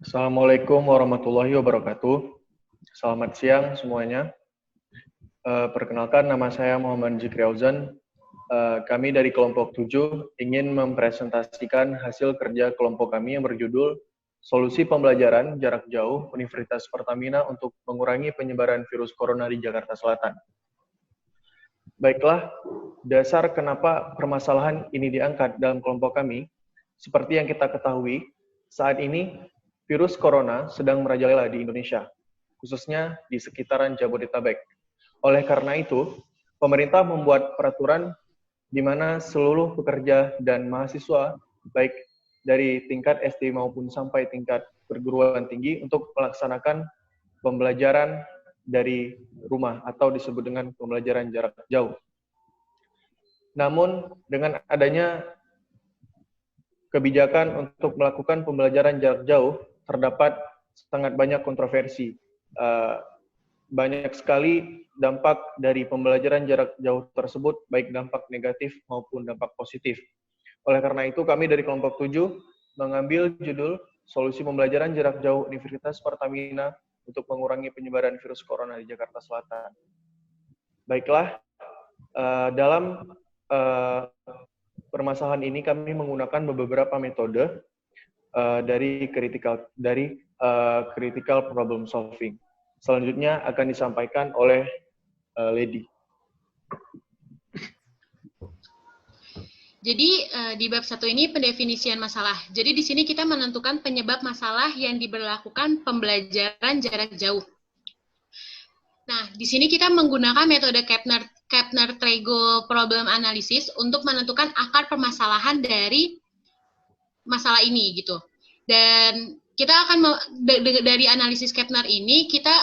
Assalamualaikum warahmatullahi wabarakatuh. Selamat siang semuanya. Perkenalkan, nama saya Muhammad Zikri Auzan. Kami dari kelompok 7 ingin mempresentasikan hasil kerja kelompok kami yang berjudul Solusi Pembelajaran Jarak Jauh Universitas Pertamina untuk Mengurangi Penyebaran Virus Corona di Jakarta Selatan. Baiklah, dasar kenapa permasalahan ini diangkat dalam kelompok kami, seperti yang kita ketahui, saat ini virus corona sedang merajalela di Indonesia, khususnya di sekitaran Jabodetabek. Oleh karena itu, pemerintah membuat peraturan di mana seluruh pekerja dan mahasiswa, baik dari tingkat SD maupun sampai tingkat perguruan tinggi, untuk melaksanakan pembelajaran dari rumah atau disebut dengan pembelajaran jarak jauh. Namun, dengan adanya kebijakan untuk melakukan pembelajaran jarak jauh, terdapat sangat banyak kontroversi. Banyak sekali dampak dari pembelajaran jarak jauh tersebut, baik dampak negatif maupun dampak positif. Oleh karena itu, kami dari kelompok 7 mengambil judul Solusi Pembelajaran Jarak Jauh Universitas Pertamina untuk mengurangi penyebaran virus corona di Jakarta Selatan. Baiklah, dalam permasalahan ini kami menggunakan beberapa metode dari critical problem solving. Selanjutnya akan disampaikan oleh Lady. Jadi di bab 1 ini pendefinisian masalah. Jadi di sini kita menentukan penyebab masalah yang diberlakukan pembelajaran jarak jauh. Nah, di sini kita menggunakan metode Kapner-Trego problem analysis untuk menentukan akar permasalahan dari masalah ini gitu. Dan kita akan dari analisis Kapner ini kita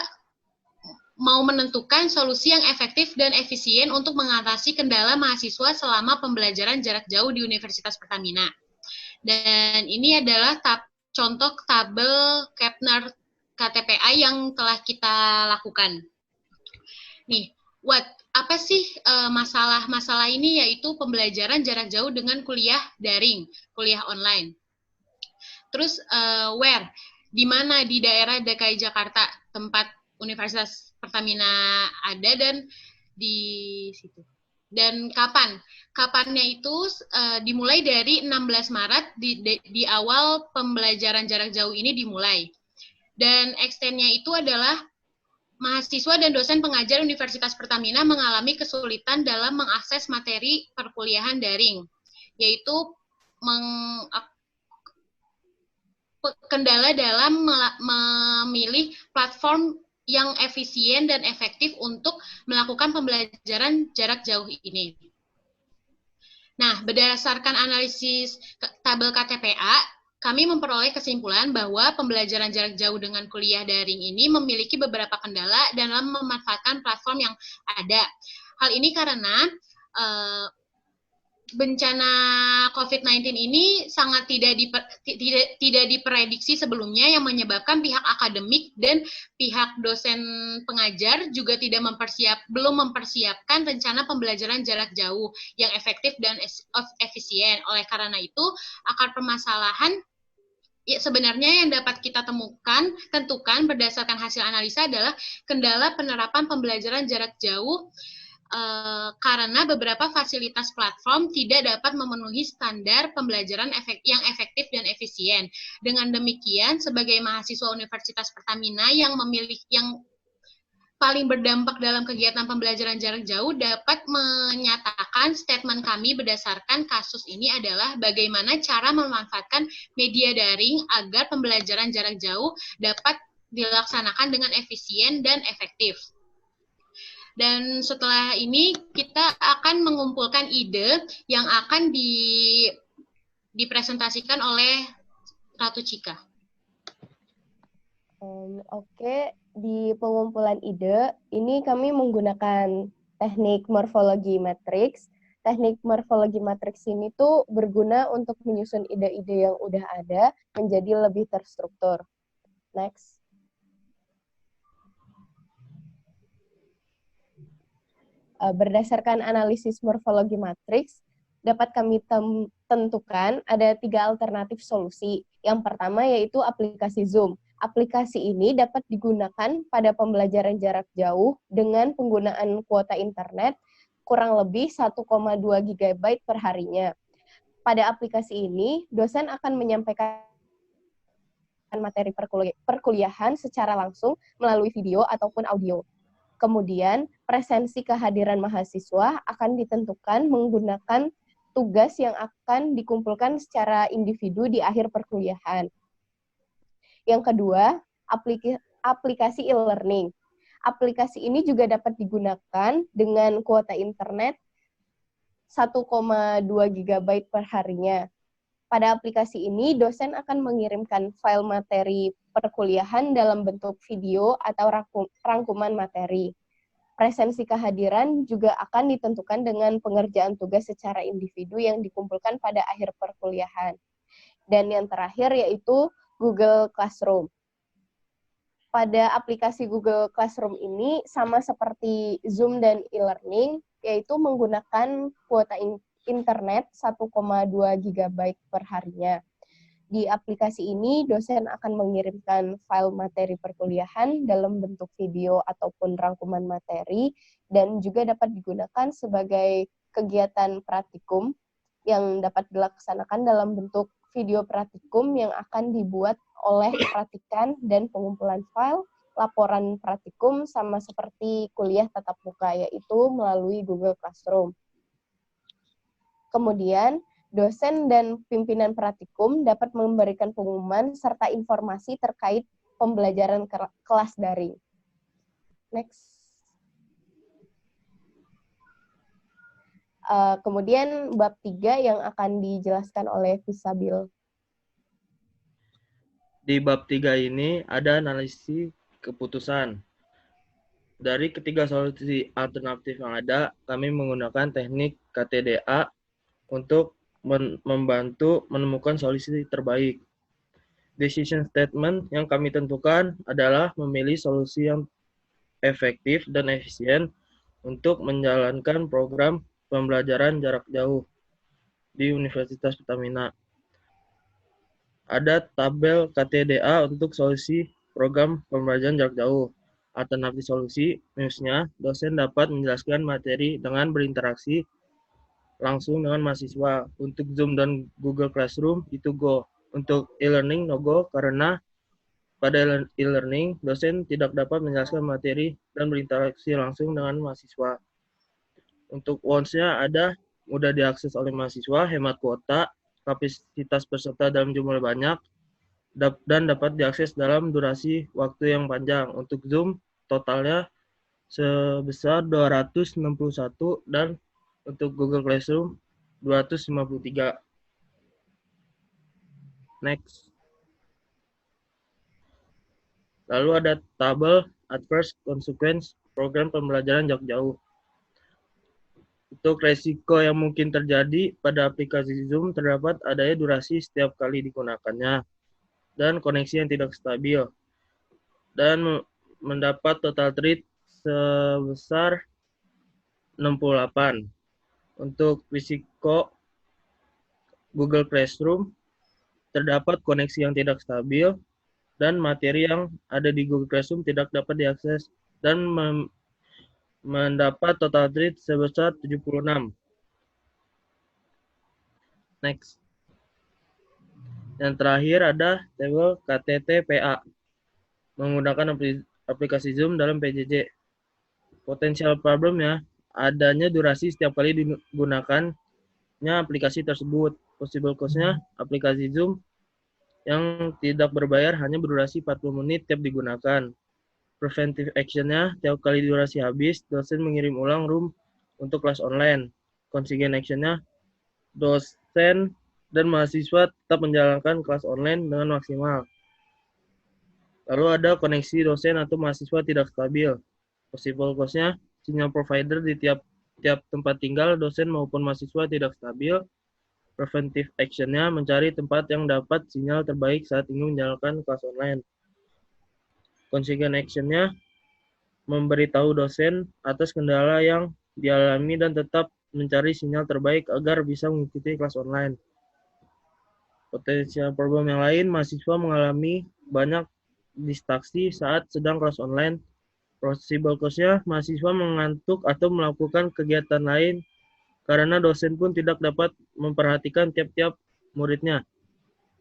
mau menentukan solusi yang efektif dan efisien untuk mengatasi kendala mahasiswa selama pembelajaran jarak jauh di Universitas Pertamina. Dan ini adalah contoh tabel Kapner KTPA yang telah kita lakukan. Nih, apa sih masalah-masalah ini? Yaitu pembelajaran jarak jauh dengan kuliah daring, kuliah online. Terus where? Di mana di daerah DKI Jakarta tempat Universitas Pertamina ada dan di situ. Dan kapan? Kapannya itu dimulai dari 16 Maret di awal pembelajaran jarak jauh ini dimulai. Dan extend-nya itu adalah mahasiswa dan dosen pengajar Universitas Pertamina mengalami kesulitan dalam mengakses materi perkuliahan daring, yaitu kendala dalam memilih platform yang efisien dan efektif untuk melakukan pembelajaran jarak jauh ini. Nah, berdasarkan analisis tabel KTPA, kami memperoleh kesimpulan bahwa pembelajaran jarak jauh dengan kuliah daring ini memiliki beberapa kendala dalam memanfaatkan platform yang ada. Hal ini karena bencana COVID-19 ini sangat tidak diprediksi sebelumnya, yang menyebabkan pihak akademik dan pihak dosen pengajar juga belum mempersiapkan rencana pembelajaran jarak jauh yang efektif dan efisien. Oleh karena itu, akar permasalahan sebenarnya yang dapat kita tentukan berdasarkan hasil analisa adalah kendala penerapan pembelajaran jarak jauh karena beberapa fasilitas platform tidak dapat memenuhi standar pembelajaran yang efektif dan efisien. Dengan demikian, sebagai mahasiswa Universitas Pertamina yang paling berdampak dalam kegiatan pembelajaran jarak jauh, dapat menyatakan statement kami berdasarkan kasus ini adalah bagaimana cara memanfaatkan media daring agar pembelajaran jarak jauh dapat dilaksanakan dengan efisien dan efektif. Dan setelah ini kita akan mengumpulkan ide yang akan dipresentasikan oleh Ratu Cika. Oke, di pengumpulan ide ini kami menggunakan teknik morfologi matriks. Teknik morfologi matriks ini tuh berguna untuk menyusun ide-ide yang udah ada menjadi lebih terstruktur. Next. Berdasarkan analisis morfologi matriks, dapat kami tentukan ada 3 alternatif solusi. Yang pertama yaitu aplikasi Zoom. Aplikasi ini dapat digunakan pada pembelajaran jarak jauh dengan penggunaan kuota internet kurang lebih 1,2 GB per harinya. Pada aplikasi ini, dosen akan menyampaikan materi perkuliahan secara langsung melalui video ataupun audio. Kemudian, presensi kehadiran mahasiswa akan ditentukan menggunakan tugas yang akan dikumpulkan secara individu di akhir perkuliahan. Yang kedua, aplikasi e-learning. Aplikasi ini juga dapat digunakan dengan kuota internet 1,2 GB per harinya. Pada aplikasi ini, dosen akan mengirimkan file materi perkuliahan dalam bentuk video atau rangkuman materi. Presensi kehadiran juga akan ditentukan dengan pengerjaan tugas secara individu yang dikumpulkan pada akhir perkuliahan. Dan yang terakhir yaitu Google Classroom. Pada aplikasi Google Classroom ini sama seperti Zoom dan e-learning, yaitu menggunakan kuota internet 1,2 GB per harinya. Di aplikasi ini, dosen akan mengirimkan file materi perkuliahan dalam bentuk video ataupun rangkuman materi, dan juga dapat digunakan sebagai kegiatan praktikum yang dapat dilaksanakan dalam bentuk video praktikum yang akan dibuat oleh praktikan dan pengumpulan file, laporan praktikum, sama seperti kuliah tatap muka, yaitu melalui Google Classroom. Kemudian, dosen dan pimpinan praktikum dapat memberikan pengumuman serta informasi terkait pembelajaran kelas daring. Next. Kemudian bab 3 yang akan dijelaskan oleh Fisabil. Di bab 3 ini ada analisis keputusan. Dari ketiga solusi alternatif yang ada, kami menggunakan teknik KTDA untuk membantu menemukan solusi terbaik. Decision statement yang kami tentukan adalah memilih solusi yang efektif dan efisien untuk menjalankan program pembelajaran jarak jauh di Universitas Pertamina. Ada tabel KTDA untuk solusi program pembelajaran jarak jauh. Alternatif solusi, minusnya, dosen dapat menjelaskan materi dengan berinteraksi langsung dengan mahasiswa. Untuk Zoom dan Google Classroom itu go. Untuk e-learning no go karena pada e-learning dosen tidak dapat menjelaskan materi dan berinteraksi langsung dengan mahasiswa. Untuk wants-nya ada mudah diakses oleh mahasiswa, hemat kuota, kapasitas peserta dalam jumlah banyak, dan dapat diakses dalam durasi waktu yang panjang. Untuk Zoom, totalnya sebesar 261 dan untuk Google Classroom 253. Next. Lalu ada tabel adverse consequence program pembelajaran jarak jauh. Untuk resiko yang mungkin terjadi pada aplikasi Zoom terdapat adanya durasi setiap kali digunakannya dan koneksi yang tidak stabil dan mendapat total thread sebesar 68. Untuk risiko Google Classroom terdapat koneksi yang tidak stabil dan materi yang ada di Google Classroom tidak dapat diakses dan mendapat total thread sebesar 76. Next. Yang terakhir ada tabel KTTPA menggunakan aplikasi Zoom dalam PJJ. Potensial problemnya adanya durasi setiap kali digunakannya aplikasi tersebut. Possible cost-nya aplikasi Zoom yang tidak berbayar hanya berdurasi 40 menit tiap digunakan. Preventive action-nya, tiap kali durasi habis, dosen mengirim ulang room untuk kelas online. Contingent action-nya, dosen dan mahasiswa tetap menjalankan kelas online dengan maksimal. Lalu ada koneksi dosen atau mahasiswa tidak stabil. Possible cost-nya, sinyal provider di tiap tempat tinggal dosen maupun mahasiswa tidak stabil. Preventive action-nya, mencari tempat yang dapat sinyal terbaik saat ingin menjalankan kelas online. Contingent action-nya, memberitahu dosen atas kendala yang dialami dan tetap mencari sinyal terbaik agar bisa mengikuti kelas online. Potensial problem yang lain, mahasiswa mengalami banyak distraksi saat sedang kelas online. Possible cause-nya, mahasiswa mengantuk atau melakukan kegiatan lain karena dosen pun tidak dapat memperhatikan tiap-tiap muridnya.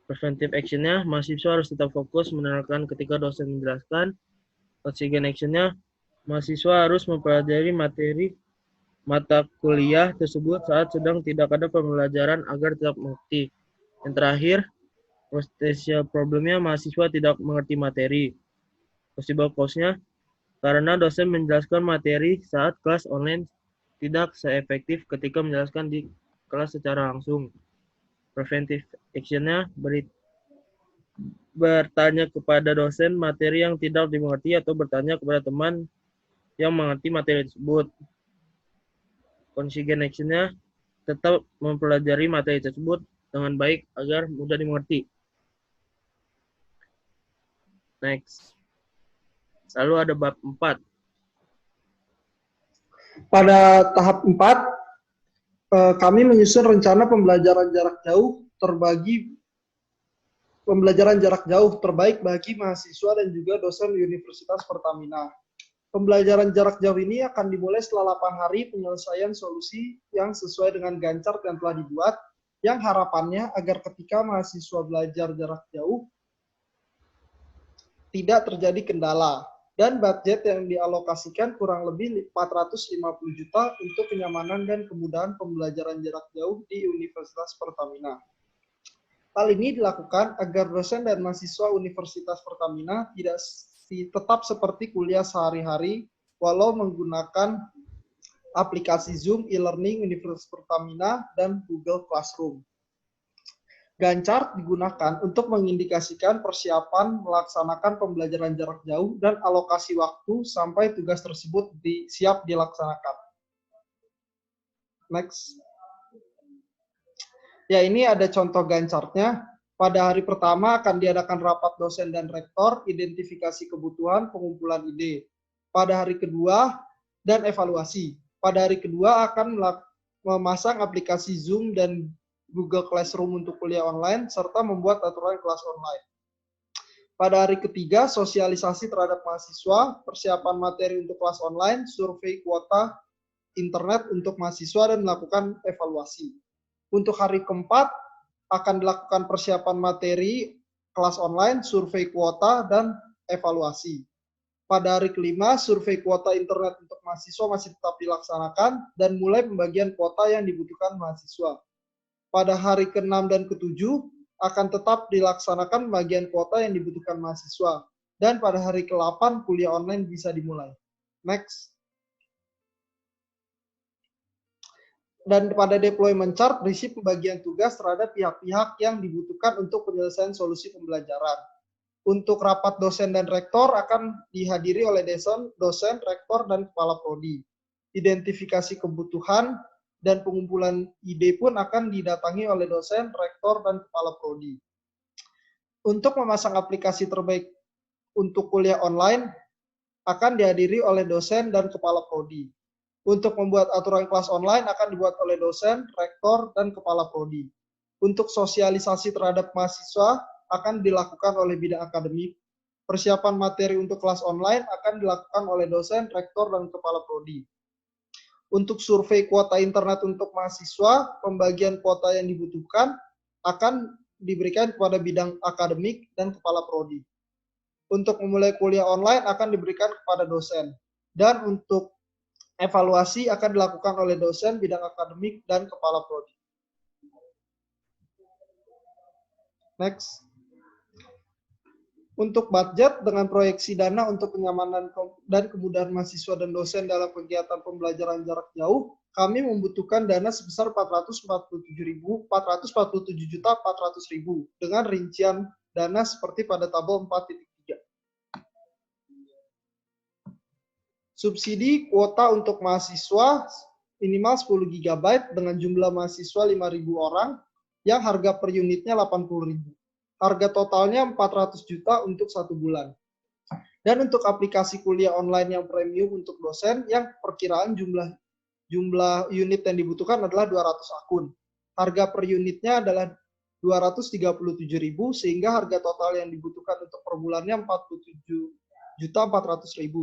Preventive action-nya, mahasiswa harus tetap fokus mendengarkan ketika dosen menjelaskan. Oxygen action-nya, mahasiswa harus mempelajari materi mata kuliah tersebut saat sedang tidak ada pembelajaran agar tetap mengerti. Yang terakhir, potential problemnya mahasiswa tidak mengerti materi. Possible cause-nya, karena dosen menjelaskan materi saat kelas online tidak seefektif ketika menjelaskan di kelas secara langsung. Preventive action-nya, bertanya kepada dosen materi yang tidak dimengerti atau bertanya kepada teman yang mengerti materi tersebut. Contingent action-nya, tetap mempelajari materi tersebut dengan baik agar mudah dimengerti. Next. Lalu ada bab 4. Pada tahap 4, kami menyusun rencana pembelajaran jarak jauh terbaik bagi mahasiswa dan juga dosen Universitas Pertamina. Pembelajaran jarak jauh ini akan dimulai setelah 8 hari penyelesaian solusi yang sesuai dengan Gantt chart yang telah dibuat, yang harapannya agar ketika mahasiswa belajar jarak jauh tidak terjadi kendala, dan budget yang dialokasikan kurang lebih 450 juta untuk kenyamanan dan kemudahan pembelajaran jarak jauh di Universitas Pertamina. Hal ini dilakukan agar dosen dan mahasiswa Universitas Pertamina tidak tetap seperti kuliah sehari-hari walau menggunakan aplikasi Zoom, e-learning Universitas Pertamina, dan Google Classroom. Gantt chart digunakan untuk mengindikasikan persiapan melaksanakan pembelajaran jarak jauh dan alokasi waktu sampai tugas tersebut siap dilaksanakan. Next. Ya, ini ada contoh Gantt chart-nya. Pada hari pertama akan diadakan rapat dosen dan rektor, identifikasi kebutuhan, pengumpulan ide. Pada hari kedua, dan evaluasi. Pada hari kedua akan memasang aplikasi Zoom dan Google Classroom untuk kuliah online, serta membuat aturan kelas online. Pada hari ketiga, sosialisasi terhadap mahasiswa, persiapan materi untuk kelas online, survei kuota internet untuk mahasiswa, dan melakukan evaluasi. Untuk hari keempat, akan dilakukan persiapan materi kelas online, survei kuota, dan evaluasi. Pada hari kelima, survei kuota internet untuk mahasiswa masih tetap dilaksanakan, dan mulai pembagian kuota yang dibutuhkan mahasiswa. Pada hari ke-6 dan ke-7 akan tetap dilaksanakan pembagian kuota yang dibutuhkan mahasiswa. Dan pada hari ke-8 kuliah online bisa dimulai. Next. Dan pada deployment chart berisi pembagian tugas terhadap pihak-pihak yang dibutuhkan untuk penyelesaian solusi pembelajaran. Untuk rapat dosen dan rektor akan dihadiri oleh dosen, rektor, dan kepala prodi. Identifikasi kebutuhan dan pengumpulan ide pun akan didatangi oleh dosen, rektor, dan kepala prodi. Untuk memasang aplikasi terbaik untuk kuliah online akan dihadiri oleh dosen dan kepala prodi. Untuk membuat aturan kelas online akan dibuat oleh dosen, rektor, dan kepala prodi. Untuk sosialisasi terhadap mahasiswa akan dilakukan oleh bidang akademik. Persiapan materi untuk kelas online akan dilakukan oleh dosen, rektor, dan kepala prodi. Untuk survei kuota internet untuk mahasiswa, pembagian kuota yang dibutuhkan akan diberikan kepada bidang akademik dan kepala prodi. Untuk memulai kuliah online akan diberikan kepada dosen. Dan untuk evaluasi akan dilakukan oleh dosen, bidang akademik, dan kepala prodi. Next. Untuk budget dengan proyeksi dana untuk kenyamanan dan kemudahan mahasiswa dan dosen dalam kegiatan pembelajaran jarak jauh, kami membutuhkan dana sebesar 447.400.000 dengan rincian dana seperti pada tabel 4.3. Subsidi kuota untuk mahasiswa minimal 10 GB dengan jumlah mahasiswa 5.000 orang yang harga per unitnya 80.000. Harga totalnya 400 juta untuk 1 bulan. Dan untuk aplikasi kuliah online yang premium untuk dosen yang perkiraan jumlah unit yang dibutuhkan adalah 200 akun. Harga per unitnya adalah 237.000 sehingga harga total yang dibutuhkan untuk per bulannya 47.400.000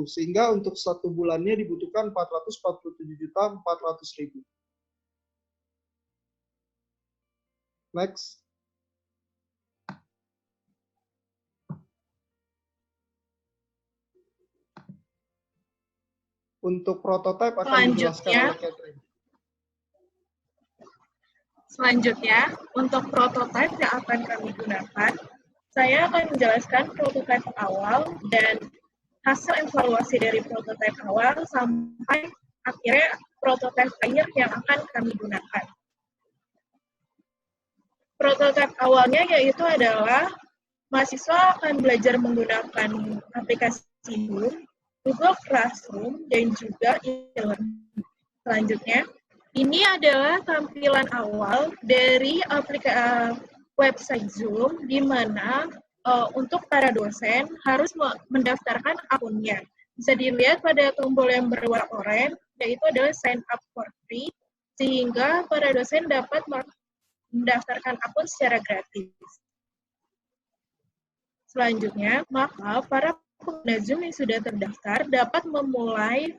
sehingga untuk satu bulannya dibutuhkan 447.400.000. Next. Untuk prototipe akan dijelaskan oleh Catherine. Selanjutnya, untuk prototipe yang akan kami gunakan, saya akan menjelaskan prototipe awal dan hasil evaluasi dari prototipe awal sampai akhirnya prototipe akhir yang akan kami gunakan. Prototipe awalnya yaitu adalah mahasiswa akan belajar menggunakan aplikasi Zoom, Google Classroom, dan juga e-learning. Selanjutnya, ini adalah tampilan awal dari website Zoom, di mana untuk para dosen harus mendaftarkan akunnya. Bisa dilihat pada tombol yang berwarna oranye, yaitu adalah sign up for free, sehingga para dosen dapat mendaftarkan akun secara gratis. Selanjutnya, maka para pengguna Zoom yang sudah terdaftar dapat memulai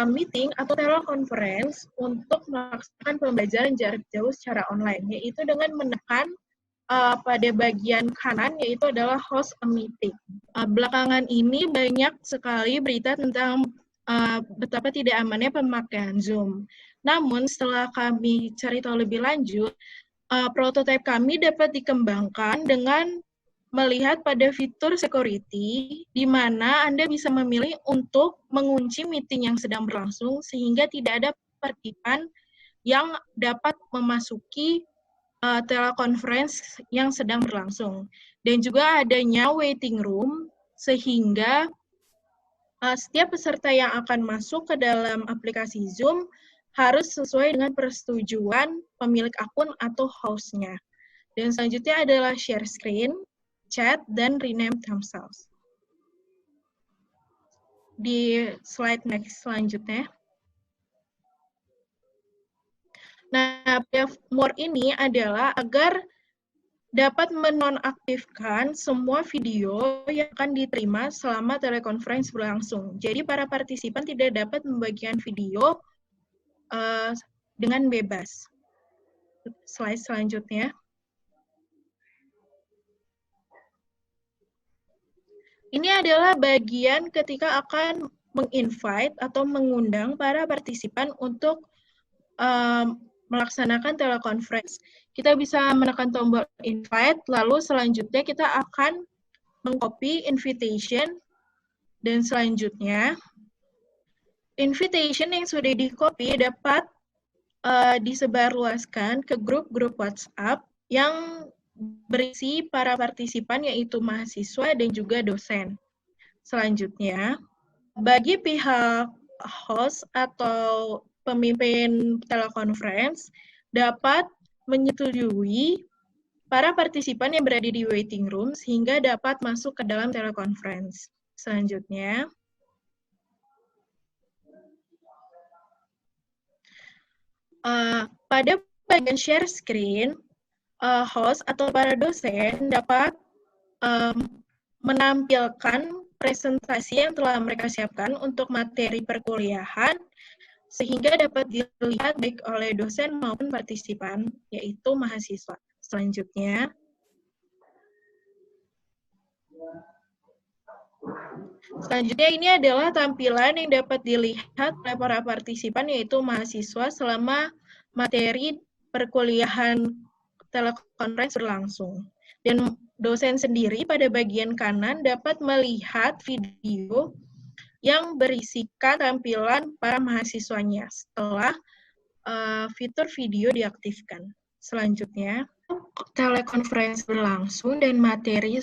meeting atau teleconference untuk melaksanakan pembelajaran jarak jauh secara online, yaitu dengan menekan pada bagian kanan, yaitu adalah host a meeting. Belakangan ini banyak sekali berita tentang betapa tidak amannya pemakaian Zoom. Namun, setelah kami cari tahu lebih lanjut, prototipe kami dapat dikembangkan dengan melihat pada fitur security, di mana Anda bisa memilih untuk mengunci meeting yang sedang berlangsung, sehingga tidak ada penertiban yang dapat memasuki teleconference yang sedang berlangsung. Dan juga adanya waiting room, sehingga setiap peserta yang akan masuk ke dalam aplikasi Zoom harus sesuai dengan persetujuan pemilik akun atau host-nya. Dan selanjutnya adalah share screen, chat, dan rename themselves. Di slide next selanjutnya. Nah, more ini adalah agar dapat menonaktifkan semua video yang akan diterima selama teleconference berlangsung. Jadi, para partisipan tidak dapat membagikan video dengan bebas. Slide selanjutnya. Ini adalah bagian ketika akan meng-invite atau mengundang para partisipan untuk melaksanakan teleconference. Kita bisa menekan tombol invite, lalu selanjutnya kita akan mengcopy invitation, dan selanjutnya invitation yang sudah di-copy dapat disebarluaskan ke grup-grup WhatsApp yang berisi para partisipan, yaitu mahasiswa dan juga dosen. Selanjutnya, bagi pihak host atau pemimpin teleconference dapat menyetujui para partisipan yang berada di waiting room sehingga dapat masuk ke dalam teleconference. Selanjutnya, pada bagian share screen, host atau para dosen dapat menampilkan presentasi yang telah mereka siapkan untuk materi perkuliahan, sehingga dapat dilihat baik oleh dosen maupun partisipan, yaitu mahasiswa. Selanjutnya, ini adalah tampilan yang dapat dilihat oleh para partisipan, yaitu mahasiswa selama materi perkuliahan teleconference berlangsung. Dan dosen sendiri pada bagian kanan dapat melihat video yang berisikan tampilan para mahasiswanya setelah fitur video diaktifkan. Selanjutnya, teleconference berlangsung dan materi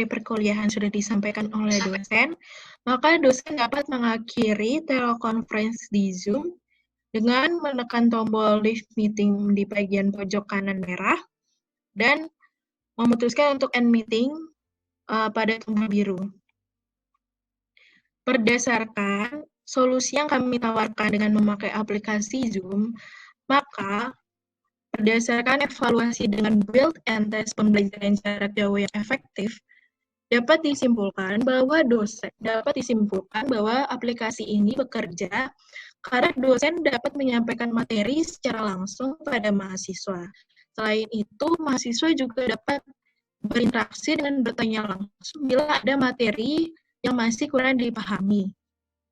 perkuliahan sudah disampaikan oleh dosen, maka dosen dapat mengakhiri teleconference di Zoom dengan menekan tombol leave meeting di bagian pojok kanan merah dan memutuskan untuk end meeting pada tombol biru. Berdasarkan solusi yang kami tawarkan dengan memakai aplikasi Zoom, maka Berdasarkan evaluasi dengan build and test pembelajaran jarak jauh yang efektif, dapat disimpulkan bahwa aplikasi ini bekerja karena dosen dapat menyampaikan materi secara langsung pada mahasiswa. Selain itu, mahasiswa juga dapat berinteraksi dan bertanya langsung bila ada materi yang masih kurang dipahami.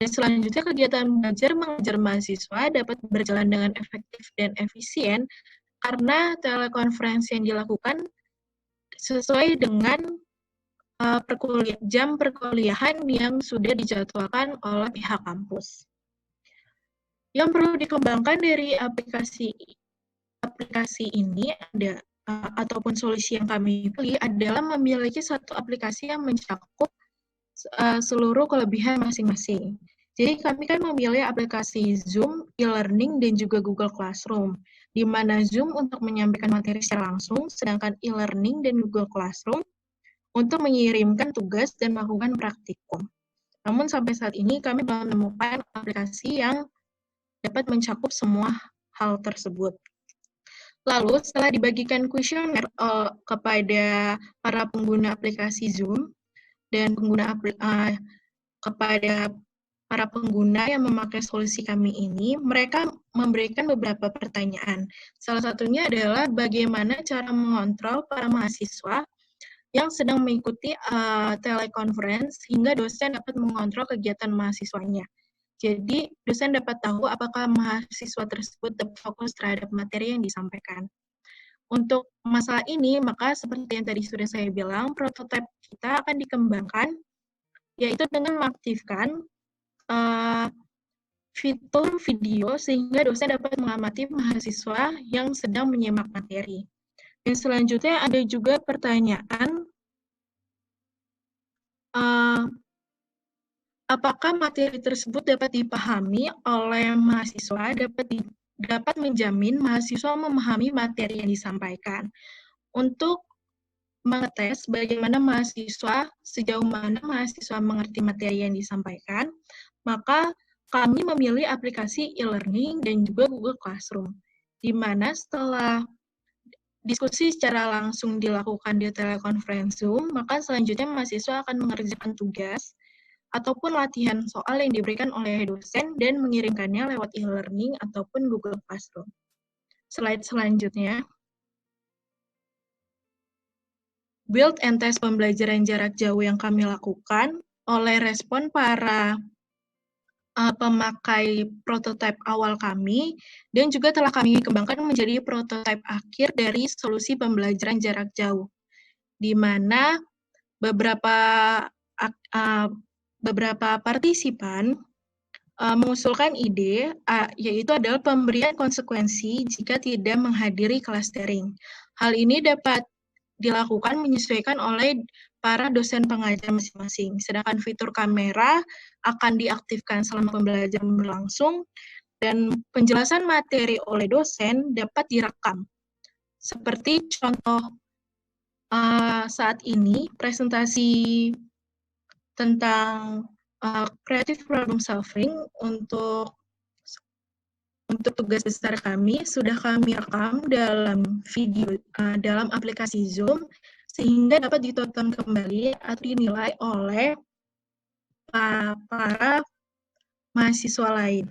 Dan selanjutnya, kegiatan belajar mengajar mahasiswa dapat berjalan dengan efektif dan efisien karena telekonferensi yang dilakukan sesuai dengan jam perkuliahan yang sudah dijadwalkan oleh pihak kampus. Yang perlu dikembangkan dari aplikasi ini ataupun solusi yang kami pilih adalah memiliki satu aplikasi yang mencakup seluruh kelebihan masing-masing. Jadi kami kan memilih aplikasi Zoom, e-learning, dan juga Google Classroom, di mana Zoom untuk menyampaikan materi secara langsung, sedangkan e-learning dan Google Classroom untuk mengirimkan tugas dan melakukan praktikum. Namun sampai saat ini kami belum menemukan aplikasi yang dapat mencakup semua hal tersebut. Lalu setelah dibagikan kuesioner kepada para pengguna aplikasi Zoom dan kepada para pengguna yang memakai solusi kami ini, mereka memberikan beberapa pertanyaan. Salah satunya adalah bagaimana cara mengontrol para mahasiswa yang sedang mengikuti telekonferensi hingga dosen dapat mengontrol kegiatan mahasiswanya. Jadi, dosen dapat tahu apakah mahasiswa tersebut dapat fokus terhadap materi yang disampaikan. Untuk masalah ini, maka seperti yang tadi sudah saya bilang, prototipe kita akan dikembangkan, yaitu dengan mengaktifkan fitur video sehingga dosen dapat mengamati mahasiswa yang sedang menyimak materi. Dan selanjutnya ada juga pertanyaan, apakah materi tersebut dapat dipahami oleh mahasiswa, dapat menjamin mahasiswa memahami materi yang disampaikan. Untuk mengetes bagaimana sejauh mana mahasiswa mengerti materi yang disampaikan, maka kami memilih aplikasi e-learning dan juga Google Classroom, di mana setelah diskusi secara langsung dilakukan di telekonferensi Zoom, maka selanjutnya mahasiswa akan mengerjakan tugas ataupun latihan soal yang diberikan oleh dosen dan mengirimkannya lewat e-learning ataupun Google Classroom. Slide selanjutnya. Build and test pembelajaran jarak jauh yang kami lakukan oleh respon para pemakai prototipe awal kami dan juga telah kami kembangkan menjadi prototipe akhir dari solusi pembelajaran jarak jauh, di mana beberapa partisipan mengusulkan ide, yaitu adalah pemberian konsekuensi jika tidak menghadiri kelas daring. Hal ini dapat dilakukan menyesuaikan oleh para dosen pengajar masing-masing. Sedangkan fitur kamera akan diaktifkan selama pembelajaran berlangsung, dan penjelasan materi oleh dosen dapat direkam. Seperti contoh saat ini, presentasi tentang creative problem solving untuk tugas besar kami sudah kami rekam dalam video dalam aplikasi Zoom sehingga dapat ditonton kembali atau dinilai oleh para mahasiswa lain.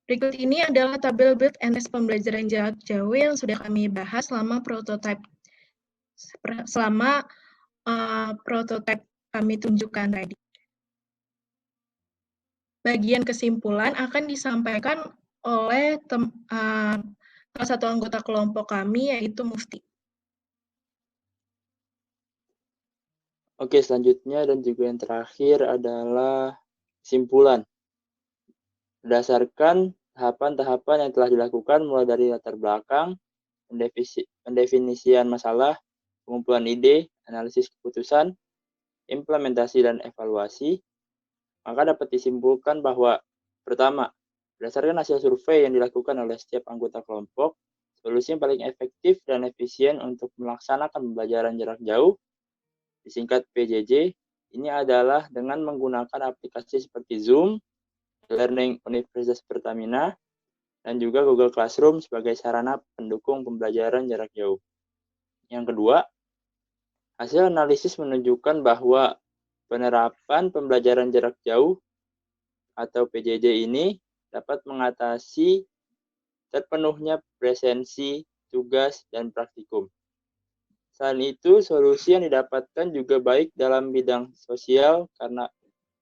Berikut ini adalah tabel build and test pembelajaran jarak jauh yang sudah kami bahas selama prototipe kami tunjukkan tadi. Bagian kesimpulan akan disampaikan oleh salah satu anggota kelompok kami, yaitu Mufti. Oke, selanjutnya dan juga yang terakhir adalah kesimpulan. Berdasarkan tahapan-tahapan yang telah dilakukan mulai dari latar belakang, pendefinisian masalah, pengumpulan ide, analisis keputusan, implementasi dan evaluasi, maka dapat disimpulkan bahwa pertama, berdasarkan hasil survei yang dilakukan oleh setiap anggota kelompok, solusi yang paling efektif dan efisien untuk melaksanakan pembelajaran jarak jauh, disingkat PJJ, ini adalah dengan menggunakan aplikasi seperti Zoom, Learning Universitas Pertamina, dan juga Google Classroom sebagai sarana pendukung pembelajaran jarak jauh. Yang kedua, hasil analisis menunjukkan bahwa penerapan pembelajaran jarak jauh atau PJJ ini dapat mengatasi terpenuhnya presensi, tugas, dan praktikum. Selain itu, solusi yang didapatkan juga baik dalam bidang sosial karena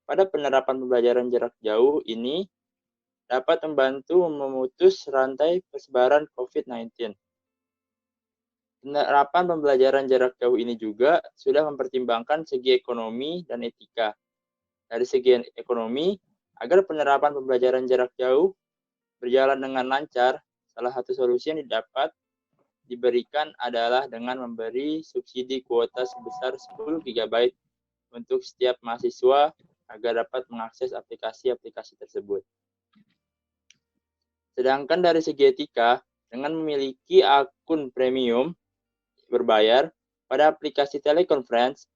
pada penerapan pembelajaran jarak jauh ini dapat membantu memutus rantai persebaran COVID-19. Penerapan pembelajaran jarak jauh ini juga sudah mempertimbangkan segi ekonomi dan etika. Dari segi ekonomi, agar penerapan pembelajaran jarak jauh berjalan dengan lancar, salah satu solusi yang diberikan adalah dengan memberi subsidi kuota sebesar 10 GB untuk setiap mahasiswa agar dapat mengakses aplikasi-aplikasi tersebut. Sedangkan dari segi etika, dengan memiliki akun premium berbayar pada aplikasi teleconference,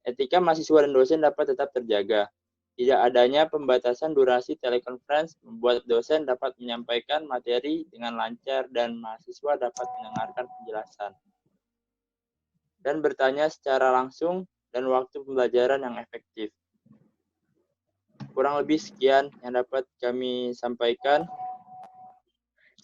etika mahasiswa dan dosen dapat tetap terjaga. Tidak adanya pembatasan durasi teleconference membuat dosen dapat menyampaikan materi dengan lancar dan mahasiswa dapat mendengarkan penjelasan dan bertanya secara langsung dan waktu pembelajaran yang efektif. Kurang lebih sekian yang dapat kami sampaikan.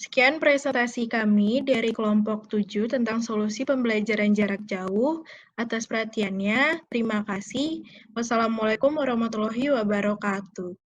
Sekian presentasi kami dari kelompok 7 tentang solusi pembelajaran jarak jauh. Atas perhatiannya, terima kasih. Wassalamualaikum warahmatullahi wabarakatuh.